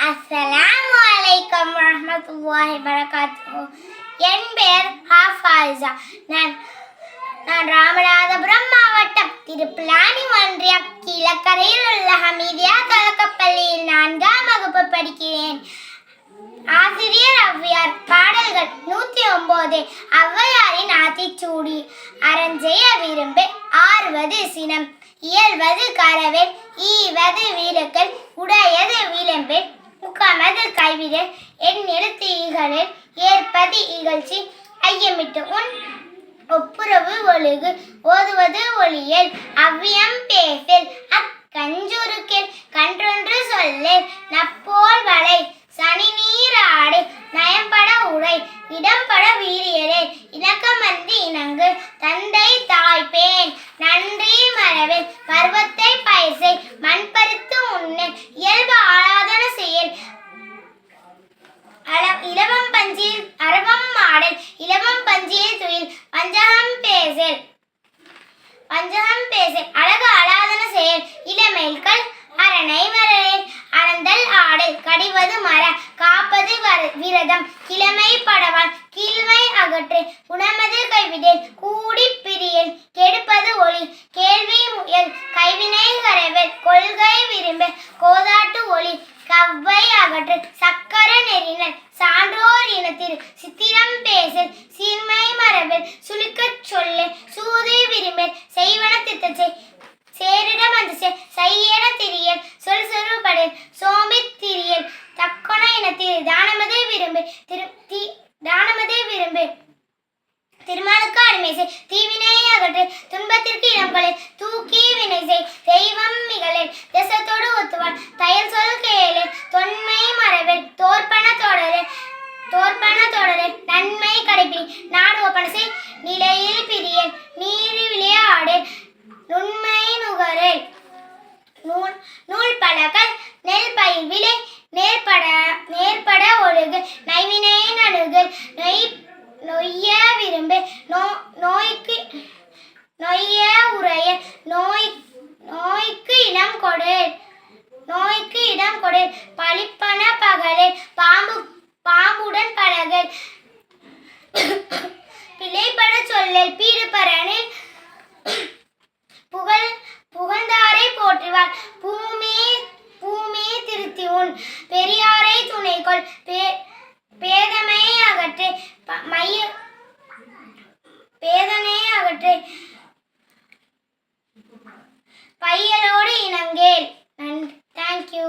அஸ்ஸலாமு அலைக்கும் வரஹ்மத்துல்லாஹி வபரகாத்துஹு. என் பெயர் ஹாஃபாயிஸா. நான் ராமநாதபுரம் மாவட்டம் திருப்புலானி ஒன்றியம் கீழக்கரையில் உள்ள ஹமீதியா தொடக்கப்பள்ளியில் 4ஆம் வகுப்பு படிக்கிறேன். ஆசிரியர் ஔவையார். பாடல்கள் 109. ஔவையாரின் ஆத்திச்சூடி. அறஞ்செய்ய விரும்பு ஆறுவது சினம், இயல்வது கரவேல், ஈவது விழுக்கல், உடையது விளம்பேல், முகமது கைவிடல், என் எழுத்து இகழில், ஏற்பது இகழ்ச்சி, ஐயமிட்டு உன் ஒப்புரவு ஒழுகு, ஓதுவது ஒளியல், அவ்வியம் பேசல், அக்கஞ்சுருக்கேல், கன்றொன்று சொல்லேல், நப்போல் வளை, சனி நீர் ஆடு, நயம்பட உடை, இடம்பட வீரியரே, இணக்கமந்தி இணங்கு, தந்தை தாய்ப்பேன், நன்றி மரவேல், பருவத்தை பயிர்சை, மண் பறித்து உண்ணேன், இயல்பு ஆராதன செயல், இலவம் பஞ்சியில் அரவம் மாடல், இலவம் பஞ்சியில் துயில், பஞ்சகம் பேசல், அழகு ஆராதன செயல், இளமேல்கள் அரணை மரவேல், அறந்தல் ஆடல், கடிவது மர, காப்பது விரதம், கிழமை படவால், கீழ்மை அகற்று, குணமது கைவிடல், கூடி பிரியல், கெடுப்பது ஒளி, கேள்வி முயல், கைவினை கரவேல், கொள்கை விரும்பு, கோதாட்டு ஒளி, கவ்வை அகற்று, சக்கர நெறினல், சான்றோர் இனத்திரு, சித்திரம் பேசல், சீர்மை மரபல், சுழிக்கச் சொல்லல், சூது விரும்பல், செய்வன திட்டச்சை, சேரிடம் அந்த செய்யன திரியல், சொல் சொருபடல், சோம்பி திரியல், தக்கொன இனத்திரு, தானமது விரும்பு, திருமாலுக்கு அடிமை செய், தீவினை அகற்று, துன்பத்திற்கு இடங்களை, தூக்கி வினை செய், தெய்வம் மிகழல், தேசத்தோடு ஒத்துவாள், தயல் சொல் கேளு, தொன்மை மரபல், தோற்பன தொடரல், நன்மை கடைப்பிடி, நாடு ஒப்பன செய், நிலையில் பிரியல், நீரி விளையாடு, நுண்மை நுகரல், நூல் பலகல், நெல் பயிர் விளை, நேர்பட ஒழுகு, நைவினை நணுகல், நொய்ய விரும்பு, நொய்ய உரைய, நோய்க்கு இடம் கொடு, பழிப்பன பகலில், பாம்புடன் பழகல், பிழைப்பட சொல்லல், பீடுபரனில், புகழ்ந்தாரை போற்றுவார், பூமி திருத்தி உன், பெரியாரை துணைக்கொள், பேதமை அகற்று, பையலோடு இணங்கேல். தேங்க்யூ.